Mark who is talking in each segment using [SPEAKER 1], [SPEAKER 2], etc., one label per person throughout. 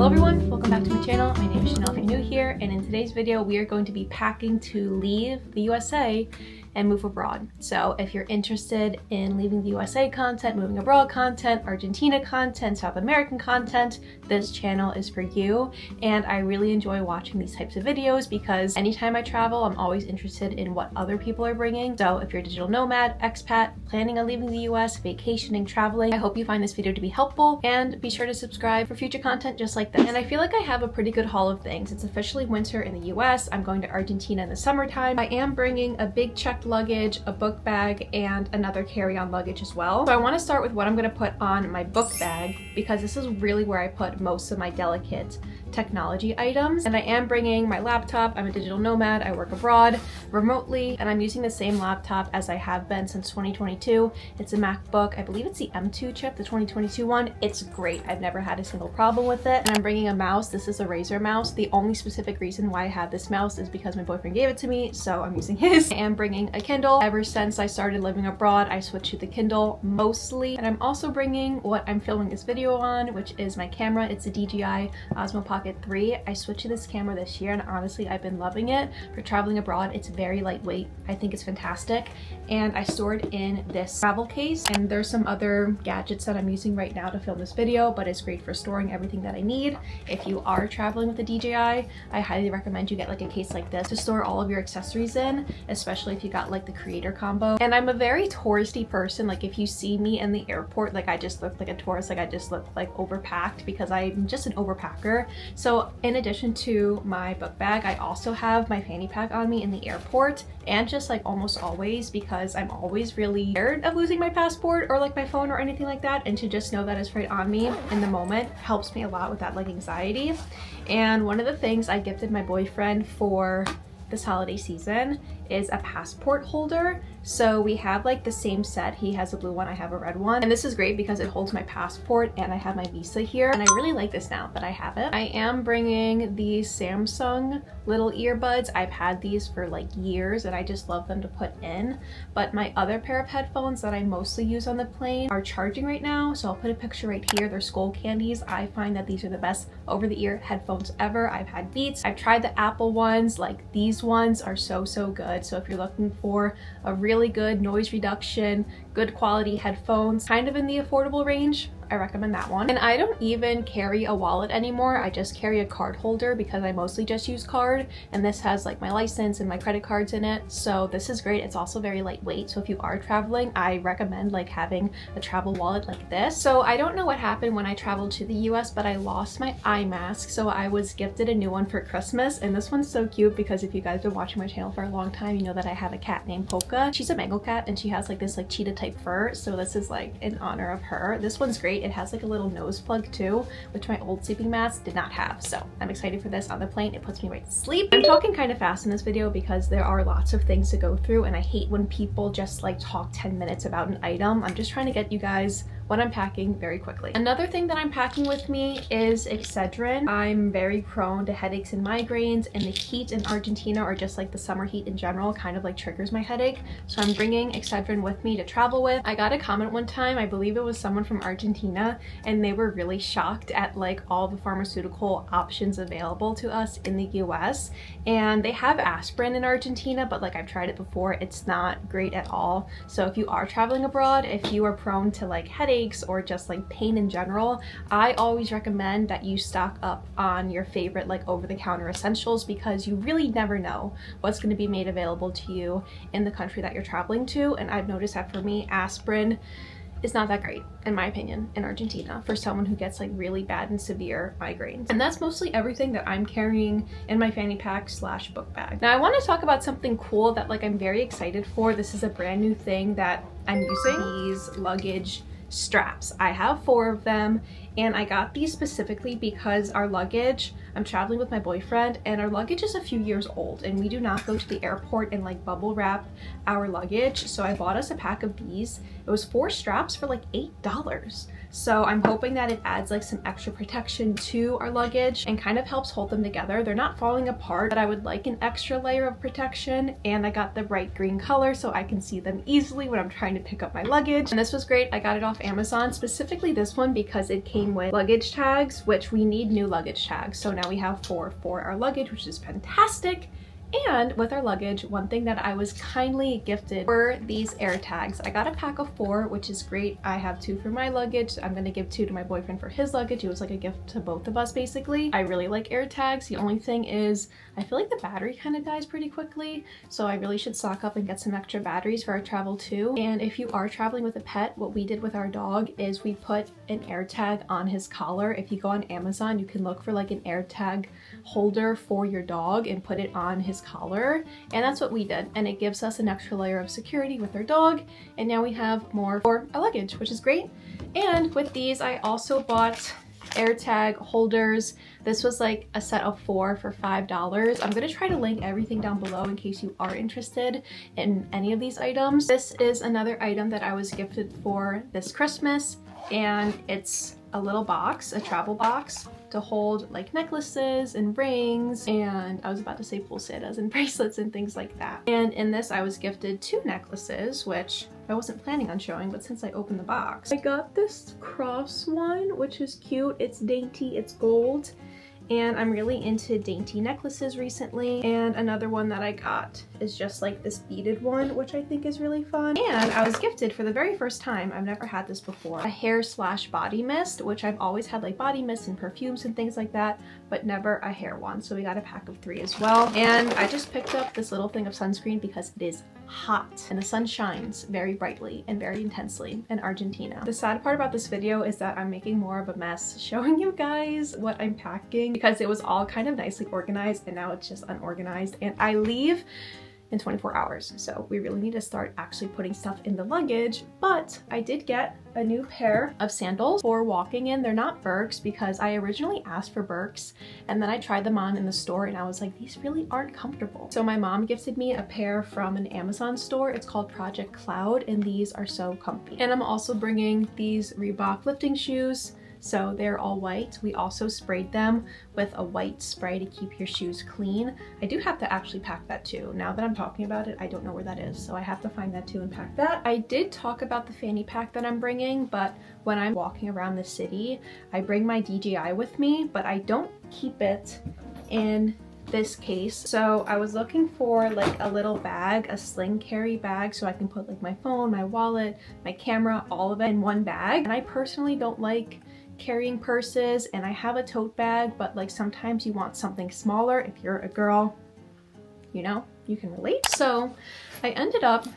[SPEAKER 1] everyone, welcome back to my channel. My name is Chanel if you're new here, and in today's video we are going to be packing to leave the USA and move abroad. So if you're interested in leaving the USA content, moving abroad content, Argentina content, South American content, this channel is for you. And I really enjoy watching these types of videos because anytime I travel, I'm always interested in what other people are bringing. So if you're a digital nomad, expat, planning on leaving the US, vacationing, traveling, I hope you find this video to be helpful, and be sure to subscribe for future content just like this. And I feel like I have a pretty good haul of things. It's officially winter in the US. I'm going to Argentina in the summertime. I am bringing a big checked luggage, a book bag, and another carry-on luggage as well. So I want to start with what I'm going to put on my book bag because this is really where I put most of my delicate technology items. And I am bringing my laptop. I'm a digital nomad. I work abroad remotely, and I'm using the same laptop as I have been since 2022. It's a MacBook. I believe it's the M2 chip, the 2022 one. It's great. I've never had a single problem with it. And I'm bringing a mouse. This is a Razer mouse. The only specific reason why I have this mouse is because my boyfriend gave it to me, so I'm using his. I am bringing a Kindle. Ever since I started living abroad, I switched to the Kindle mostly. And I'm also bringing what I'm filming this video on, which is my camera. It's a DJI Osmo Pocket 3. I switched to this camera this year, and honestly, I've been loving it. For traveling abroad, it's very lightweight. I think it's fantastic. And I stored in this travel case, and there's some other gadgets that I'm using right now to film this video, but it's great for storing everything that I need. If you are traveling with a DJI, I highly recommend you get like a case like this to store all of your accessories in, especially if you got like the creator combo. And I'm a very touristy person. Like if you see me in the airport, like I just look like a tourist, like I just look like overpacked because I'm just an overpacker. So in addition to my book bag, I also have my fanny pack on me in the airport, and just like almost always, because I'm always really scared of losing my passport or like my phone or anything like that, and to just know that it's right on me in the moment helps me a lot with that like anxiety. And one of the things I gifted my boyfriend for this holiday season is a passport holder. So we have like the same set. He has a blue one, I have a red one. And this is great because it holds my passport and I have my visa here. And I really like this now that I have it. I am bringing these Samsung little earbuds. I've had these for like years and I just love them to put in. But my other pair of headphones that I mostly use on the plane are charging right now. So I'll put a picture right here. They're Skull Candies. I find that these are the best over-the-ear headphones ever. I've had Beats. I've tried the Apple ones. Like these ones are so good. So if you're looking for a really good noise reduction, good quality headphones, kind of in the affordable range, I recommend that one. And I don't even carry a wallet anymore. I just carry a card holder because I mostly just use card, and this has like my license and my credit cards in it. So this is great. It's also very lightweight. So if you are traveling, I recommend like having a travel wallet like this. So I don't know what happened when I traveled to the US, but I lost my eye mask. So I was gifted a new one for Christmas, and this one's so cute because if you guys have been watching my channel for a long time, you know that I have a cat named Polka. She's a Bengal cat and she has like this like cheetah type fur. So this is like in honor of her. This one's great. It has like a little nose plug too, which my old sleeping mask did not have. So I'm excited for this on the plane. It puts me right to sleep. I'm talking kind of fast in this video because there are lots of things to go through, and I hate when people just like talk 10 minutes about an item. I'm just trying to get you guys what I'm packing very quickly. Another thing that I'm packing with me is Excedrin. I'm very prone to headaches and migraines, and the heat in Argentina, or just like the summer heat in general, kind of like triggers my headache. So I'm bringing Excedrin with me to travel with. I got a comment one time, I believe it was someone from Argentina, and they were really shocked at like all the pharmaceutical options available to us in the US. And they have aspirin in Argentina, but like I've tried it before, it's not great at all. So if you are traveling abroad, if you are prone to like headaches or just like pain in general, I always recommend that you stock up on your favorite like over-the-counter essentials, because you really never know what's going to be made available to you in the country that you're traveling to. And I've noticed that for me, aspirin is not that great, in my opinion, in Argentina for someone who gets like really bad and severe migraines. And that's mostly everything that I'm carrying in my fanny pack slash book bag. Now I want to talk about something cool that like I'm very excited for. This is a brand new thing that I'm using. These luggage straps. I have 4 of them, and I got these specifically because our luggage, I'm traveling with my boyfriend, and our luggage is a few years old, and we do not go to the airport and like bubble wrap our luggage. So I bought us a pack of these. It was 4 straps for like $8. So I'm hoping that it adds like some extra protection to our luggage and kind of helps hold them together. They're not falling apart, but I would like an extra layer of protection, and I got the bright green color so I can see them easily when I'm trying to pick up my luggage. And this was great. I got it off Amazon, specifically this one because it came came with luggage tags, which we need new luggage tags. So now we have 4 for our luggage, which is fantastic. And with our luggage, one thing that I was kindly gifted were these air tags. I got a pack of 4, which is great. I have 2 for my luggage. I'm gonna give 2 to my boyfriend for his luggage. It was like a gift to both of us, basically. I really like air tags. The only thing is, I feel like the battery kind of dies pretty quickly, so I really should stock up and get some extra batteries for our travel too. And if you are traveling with a pet, what we did with our dog is we put an air tag on his collar. If you go on Amazon, you can look for like an air tag holder for your dog and put it on his collar, and that's what we did, and it gives us an extra layer of security with our dog. And now we have more for our luggage, which is great. And with these, I also bought air tag holders. This was like a set of 4 for $5. I'm gonna try to link everything down below in case you are interested in any of these items. This is another item that I was gifted for this Christmas, and it's a little box, a travel box, to hold like necklaces and rings, and I was about to say pulseras and bracelets and things like that. And in this I was gifted 2 necklaces, which I wasn't planning on showing, but since I opened the box, I got this cross one, which is cute. It's dainty, it's gold, and I'm really into dainty necklaces recently. And another one that I got is just like this beaded one, which I think is really fun. And I was gifted for the very first time, I've never had this before, a hair slash body mist, which I've always had like body mists and perfumes and things like that, but never a hair one. So we got a pack of 3 as well. And I just picked up this little thing of sunscreen because it is hot and the sun shines very brightly and very intensely in Argentina. The sad part about this video is that I'm making more of a mess showing you guys what I'm packing, because it was all kind of nicely organized and now it's just unorganized, and I leave in 24 hours. So we really need to start actually putting stuff in the luggage. But I did get a new pair of sandals for walking in. They're not Birks because I originally asked for Birks, and then I tried them on in the store and I was like, these really aren't comfortable. So my mom gifted me a pair from an Amazon store. It's called Project Cloud, and these are so comfy. And I'm also bringing these Reebok lifting shoes. So they're all white. We also sprayed them with a white spray to keep your shoes clean. I do have to actually pack that too. Now that I'm talking about it, I don't know where that is, so I have to find that too and pack that. I did talk about the fanny pack that I'm bringing, but when I'm walking around the city, I bring my DJI with me, but I don't keep it in this case. So I was looking for like a little bag, a sling carry bag, so I can put like my phone, my wallet, my camera, all of it in one bag. And I personally don't like carrying purses, and I have a tote bag, but like sometimes you want something smaller. If you're a girl, you know, you can relate. So I ended up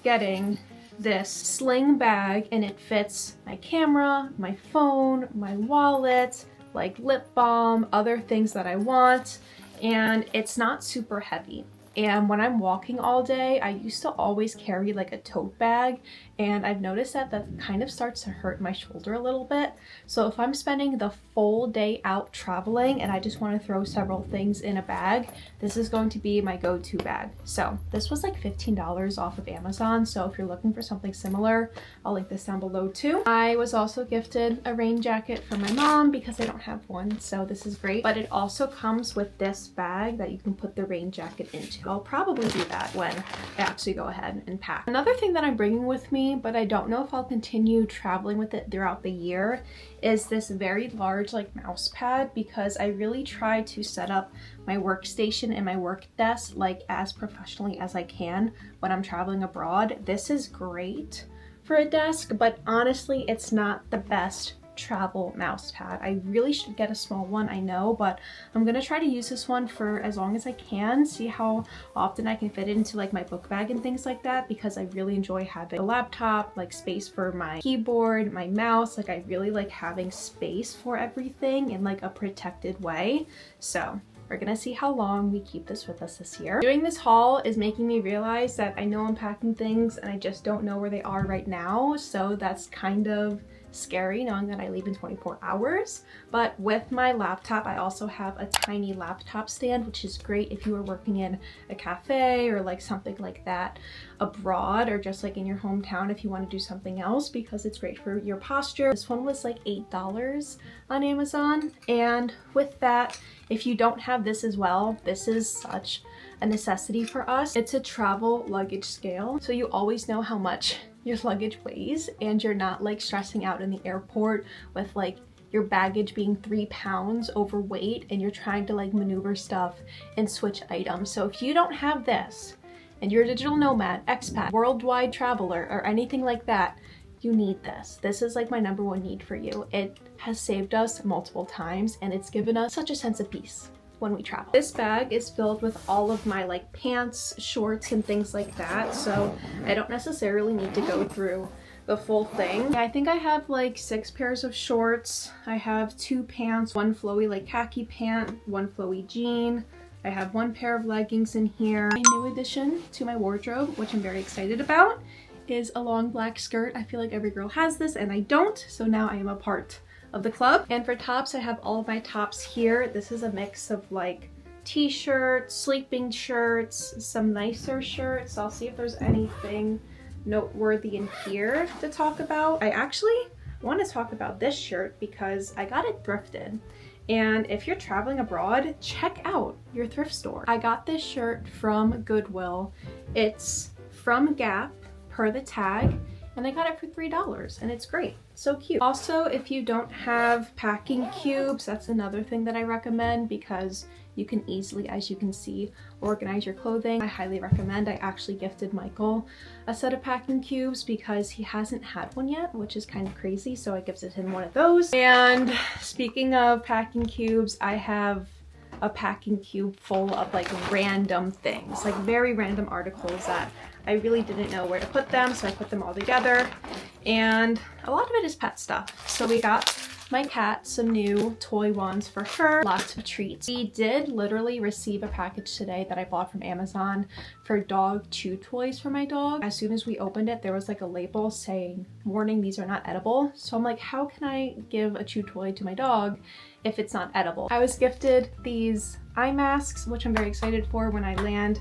[SPEAKER 1] getting this sling bag, and it fits my camera, my phone, my wallet, like lip balm, other things that I want, and it's not super heavy. And when I'm walking all day, I used to always carry like a tote bag, and I've noticed that that kind of starts to hurt my shoulder a little bit. So if I'm spending the full day out traveling and I just want to throw several things in a bag, this is going to be my go-to bag. So this was like $15 off of Amazon. So if you're looking for something similar, I'll link this down below too. I was also gifted a rain jacket from my mom because I don't have one, so this is great. But it also comes with this bag that you can put the rain jacket into. I'll probably do that when I actually go ahead and pack. Another thing that I'm bringing with me, but I don't know if I'll continue traveling with it throughout the year, is this very large like mouse pad, because I really try to set up my workstation and my work desk like as professionally as I can when I'm traveling abroad. This is great for a desk, but honestly it's not the best travel mouse pad. I really should get a small one, I know, but I'm gonna try to use this one for as long as I can, see how often I can fit it into like my book bag and things like that, because I really enjoy having a laptop, like space for my keyboard, my mouse. Like I really like having space for everything in like a protected way. So we're gonna see how long we keep this with us this year. Doing this haul is making me realize that I know I'm packing things and I just don't know where they are right now. So that's kind of scary knowing that I leave in 24 hours. But with my laptop, I also have a tiny laptop stand, which is great if you are working in a cafe or like something like that abroad, or just like in your hometown if you want to do something else, because it's great for your posture. This one was like $8 on Amazon. And with that, if you don't have this as well, this is such a necessity for us. It's a travel luggage scale, so you always know how much your luggage weighs, and you're not like stressing out in the airport with like your baggage being 3 pounds overweight and you're trying to like maneuver stuff and switch items. So if you don't have this and you're a digital nomad, expat, worldwide traveler, or anything like that, you need this. This is like my #1 need for you. It has saved us multiple times and it's given us such a sense of peace when we travel. This bag is filled with all of my like pants, shorts, and things like that, so I don't necessarily need to go through the full thing. I think I have like 6 pairs of shorts. I have 2 pants, 1 flowy like khaki pant, 1 flowy jean. I have 1 pair of leggings in here. A new addition to my wardrobe, which I'm very excited about, is a long black skirt. I feel like every girl has this and I don't, so now I am a part of the club. And for tops, I have all of my tops here. This is a mix of like t-shirts, sleeping shirts, some nicer shirts. I'll see if there's anything noteworthy in here to talk about. I actually want to talk about this shirt because I got it thrifted. And if you're traveling abroad, check out your thrift store. I got this shirt from Goodwill. It's from Gap per the tag, and I got it for $3 and it's great. So cute. Also, if you don't have packing cubes, that's another thing that I recommend because you can easily, as you can see, organize your clothing. I highly recommend. I actually gifted Michael a set of packing cubes because he hasn't had one yet, which is kind of crazy, so I gifted him one of those. And speaking of packing cubes, I have a packing cube full of like random things, like very random articles that I really didn't know where to put them, so I put them all together. And a lot of it is pet stuff. So we got my cat some new toy wands for her, lots of treats. We did literally receive a package today that I bought from Amazon for dog chew toys for my dog. As soon as we opened it, there was like a label saying, warning, these are not edible. So I'm like, how can I give a chew toy to my dog if it's not edible? I was gifted these eye masks, which I'm very excited for when I land.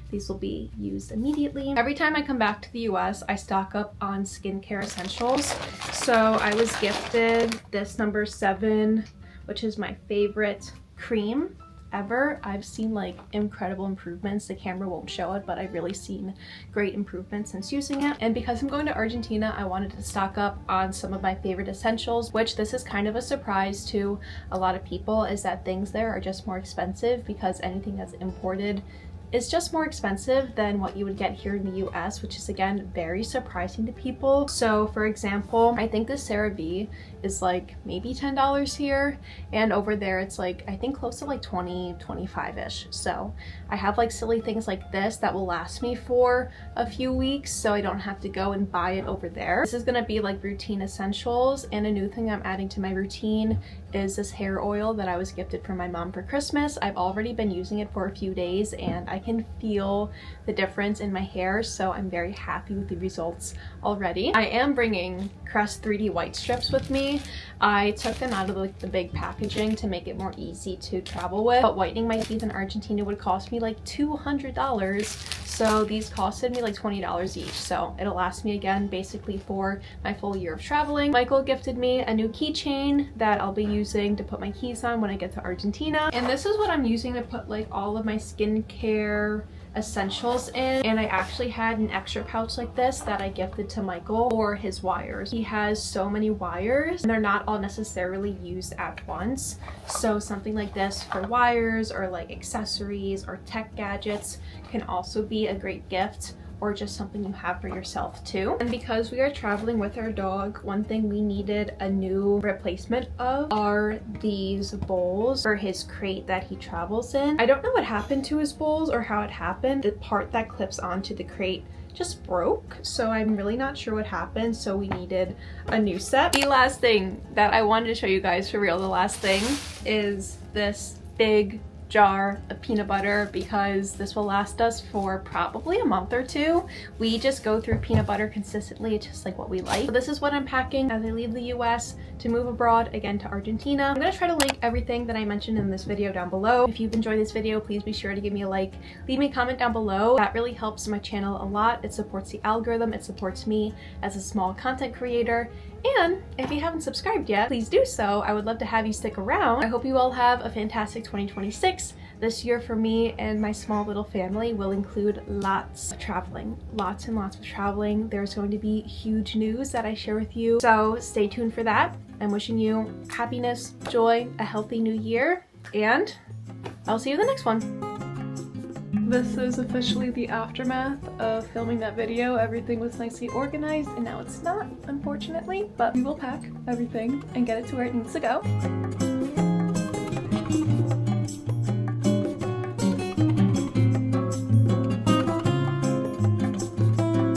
[SPEAKER 1] These will be used immediately. Every time I come back to the US, I stock up on skincare essentials. So I was gifted this #7, which is my favorite cream ever. I've seen like incredible improvements. The camera won't show it, but I've really seen great improvements since using it. And because I'm going to Argentina, I wanted to stock up on some of my favorite essentials, which this is kind of a surprise to a lot of people, is that things there are just more expensive because anything that's imported is just more expensive than what you would get here in the US, which is again very surprising to people. So for example, I think this CeraVe is like maybe $10 here, and over there it's like I think close to like 20, 25-ish. So I have like silly things like this that will last me for a few weeks, so I don't have to go and buy it over there. This is gonna be like routine essentials, and a new thing I'm adding to my routine is this hair oil that I was gifted from my mom for Christmas. I've already been using it for a few days and I can feel the difference in my hair, so I'm very happy with the results already. I am bringing Crest 3D white strips with me. I took them out of like the big packaging to make it more easy to travel with, but whitening my teeth in Argentina would cost me like $200, so these costed me like $20 each, so it'll last me again basically for my full year of traveling. Michael gifted me a new keychain that I'll be using to put my keys on when I get to Argentina, and this is what I'm using to put like all of my skincare essentials in. And I actually had an extra pouch like this that I gifted to Michael for his wires. He has so many wires and they're not all necessarily used at once, so something like this for wires or like accessories or tech gadgets can also be a great gift, or just something you have for yourself too. And because we are traveling with our dog, one thing we needed a new replacement of are these bowls for his crate that he travels in. I don't know what happened to his bowls or how it happened. The part that clips onto the crate just broke, so I'm really not sure what happened, so we needed a new set. The last thing that I wanted to show you guys for real, the last thing, is this big jar of peanut butter, because this will last us for probably a month or two. We just go through peanut butter consistently. It's just like what we like. So this is what I'm packing as I leave the US to move abroad, again to Argentina. I'm gonna try to link everything that I mentioned in this video down below. If you've enjoyed this video, please be sure to give me a like, leave me a comment down below. That really helps my channel a lot. It supports the algorithm, it supports me as a small content creator. And if you haven't subscribed yet, please do so. I would love to have you stick around. I hope you all have a fantastic 2026. This year for me and my small little family will include lots of traveling, lots and lots of traveling. There's going to be huge news that I share with you, so stay tuned for that. I'm wishing you happiness, joy, a healthy new year, and I'll see you in the next one. This is officially the aftermath of filming that video. Everything was nicely organized and now it's not, unfortunately, but we will pack everything and get it to where it needs to go.